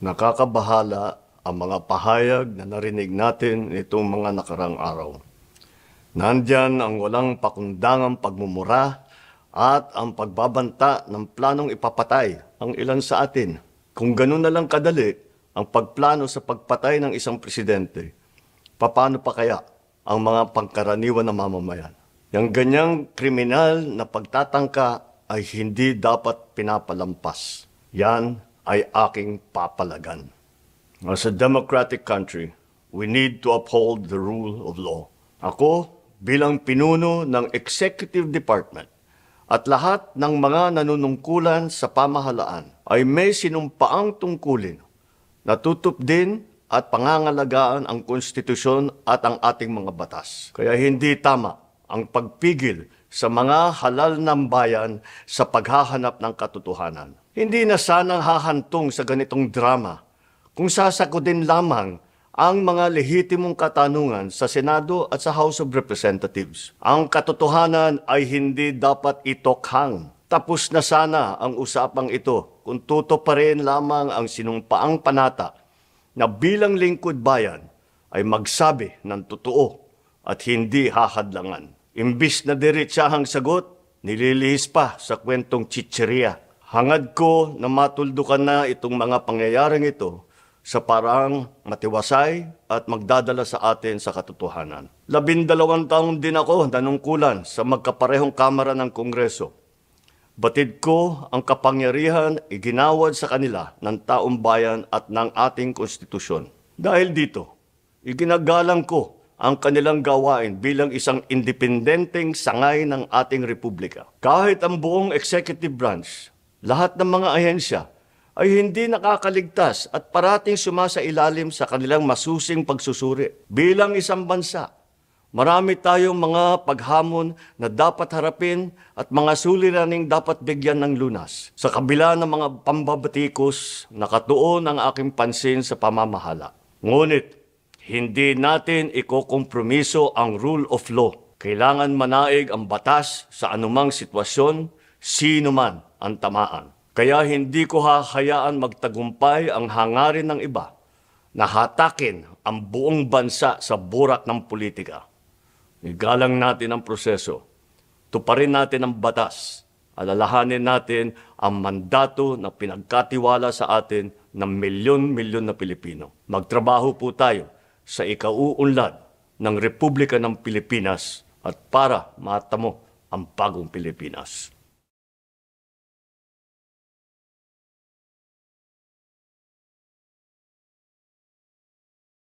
Nakakabahala ang mga pahayag na narinig natin nitong mga nakarang araw. Nandyan ang walang pakundangang pagmumura at ang pagbabanta ng planong ipapatay ang ilan sa atin. Kung ganun na lang kadali ang pagplano sa pagpatay ng isang presidente, paano pa kaya ang mga pangkaraniwan na mamamayan? Yang ganyang kriminal na pagtatangka ay hindi dapat pinapalampas. Yan ay aking papalagan. As a democratic country, we need to uphold the rule of law. Ako, bilang pinuno ng Executive Department at lahat ng mga nanunungkulan sa pamahalaan ay may sinumpaang tungkulin na tutupdin at pangangalagaan ang konstitusyon at ang ating mga batas. Kaya hindi tama ang pagpigil sa mga halal ng bayan sa paghahanap ng katotohanan. Hindi na sanang hahantong sa ganitong drama kung sasagutin lamang ang mga lehitimong katanungan sa Senado at sa House of Representatives. Ang katotohanan ay hindi dapat itokhang. Tapos na sana ang usapang ito kung tutuparin lamang ang sinumpaang panata na bilang lingkod bayan ay magsabi ng totoo at hindi hahadlangan. Imbis na diretsahang sagot, nililihis pa sa kwentong chicheria. Hangad ko na matuldukan na itong mga pangyayaring ito sa parang matiwasay at magdadala sa atin sa katotohanan. 12 taon din ako nanungkulan sa magkaparehong kamara ng Kongreso. Batid ko ang kapangyarihan iginawad sa kanila ng taong bayan at ng ating konstitusyon. Dahil dito, iginagalang ko ang kanilang gawain bilang isang independenteng sangay ng ating republika. Kahit ang buong executive branch, lahat ng mga ahensya ay hindi nakakaligtas at parating sumasailalim sa kanilang masusing pagsusuri. Bilang isang bansa, marami tayong mga paghamon na dapat harapin at mga suliraning dapat bigyan ng lunas. Sa kabila ng mga pambabatikos, nakatuon ang aking pansin sa pamamahala. Ngunit, hindi natin ikokompromiso ang rule of law. Kailangan manaig ang batas sa anumang sitwasyon, sino man ang tamaan. Kaya hindi ko hahayaan magtagumpay ang hangarin ng iba na hatakin ang buong bansa sa burak ng politika. Igalang natin ang proseso. Tuparin natin ang batas. Alalahanin natin ang mandato na pinagkatiwala sa atin ng milyon-milyon na Pilipino. Magtrabaho po tayo sa ikauunlad ng Republika ng Pilipinas at para matamo ang bagong Pilipinas.